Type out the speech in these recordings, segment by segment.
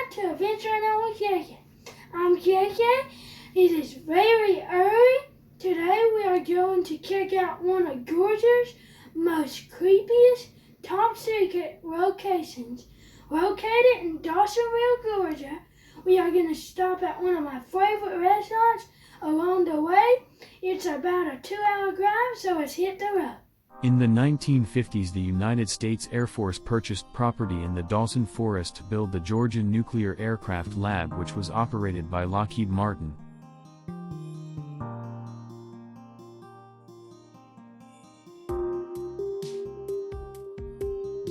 back to Adventuring on with KK. I'm KK. It is very early. Today we are going to check out one of Georgia's most creepiest, top secret locations. Located in Dawsonville, Georgia, we are going to stop at one of my favorite restaurants along the way. It's about a 2-hour drive, so let's hit the road. In the 1950s, the United States Air Force purchased property in the Dawson Forest to build the Georgia Nuclear Aircraft Lab, which was operated by Lockheed Martin.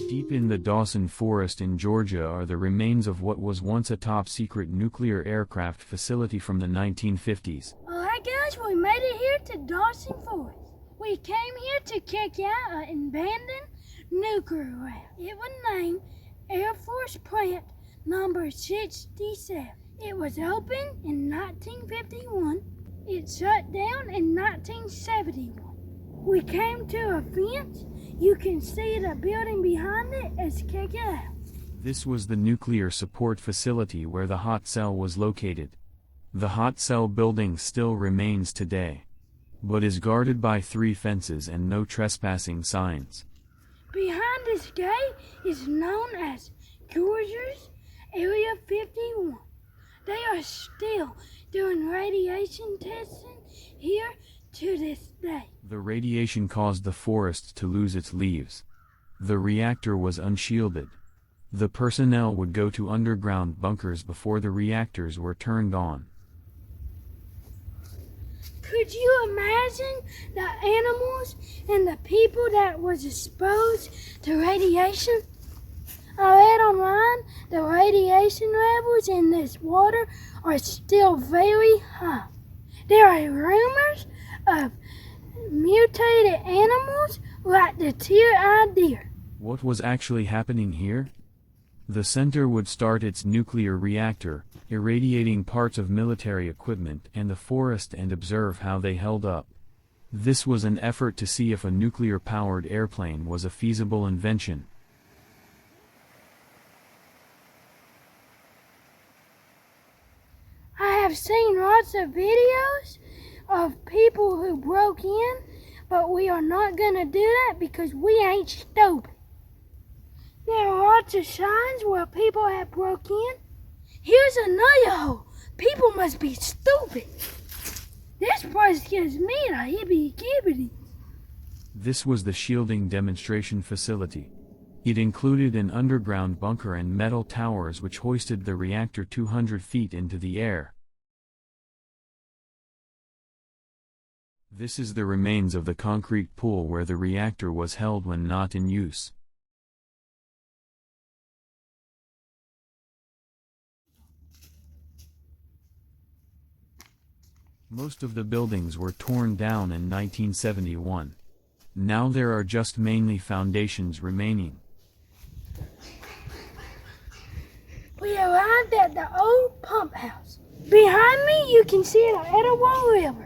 Deep in the Dawson Forest in Georgia are the remains of what was once a top-secret nuclear aircraft facility from the 1950s. Alright guys, we made it here to Dawson Forest. We came here to check out an abandoned nuclear lab. It was named Air Force Plant Number 67. It was opened in 1951. It shut down in 1971. We came to a fence. You can see the building behind it. Let's check it out. This was the nuclear support facility where the hot cell was located. The hot cell building still remains today, but is guarded by 3 fences and no trespassing signs. Behind this gate is known as Georgia's Area 51. They are still doing radiation testing here to this day. The radiation caused the forest to lose its leaves. The reactor was unshielded. The personnel would go to underground bunkers before the reactors were turned on. Could you imagine the animals and the people that was exposed to radiation? I read online the radiation levels in this water are still very high. There are rumors of mutated animals like the tear-eyed deer. What was actually happening here? The center would start its nuclear reactor, irradiating parts of military equipment and the forest, and observe how they held up. This was an effort to see if a nuclear-powered airplane was a feasible invention. I have seen lots of videos of people who broke in, but we are not going to do that because we ain't stupid. There are lots of signs where people have broke in. Here's another hole. People must be stupid. This place gives me the hibbity-gibbity. This was the shielding demonstration facility. It included an underground bunker and metal towers which hoisted the reactor 200 feet into the air. This is the remains of the concrete pool where the reactor was held when not in use. Most of the buildings were torn down in 1971. Now there are just mainly foundations remaining. We arrived at the old pump house. Behind me you can see the Etowah River.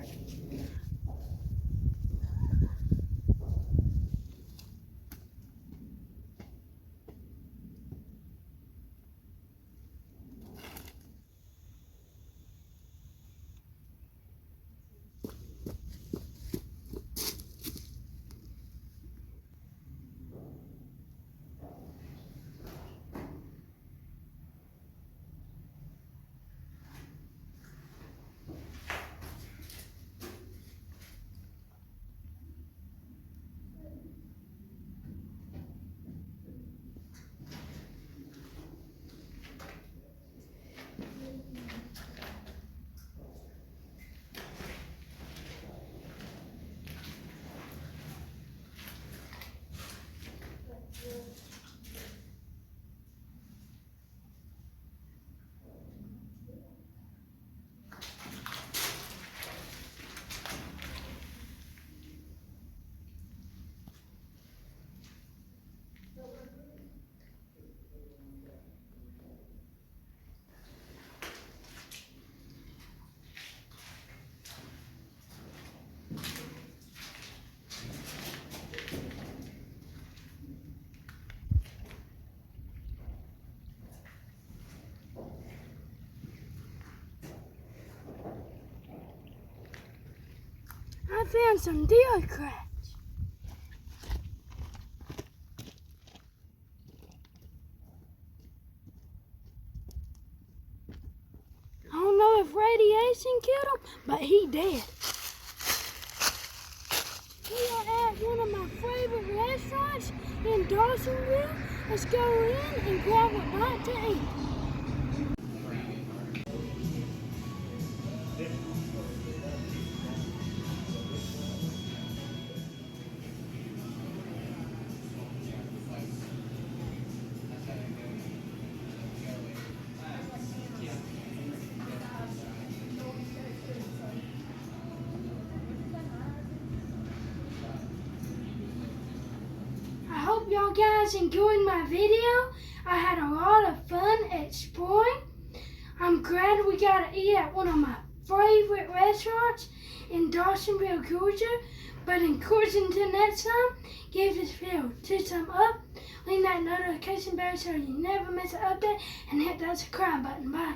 found some deer cracks. I don't know if radiation killed him, but he dead. We are at one of my favorite restaurants in Dawsonville. Let's go in and grab a bite to eat. I hope y'all guys enjoyed my video. I had a lot of fun exploring. I'm glad we got to eat at one of my favorite restaurants in Dawsonville, Georgia. But in course, until next time, give this video 2 thumbs up, ring that notification bell so you never miss an update, and hit that subscribe button. Bye.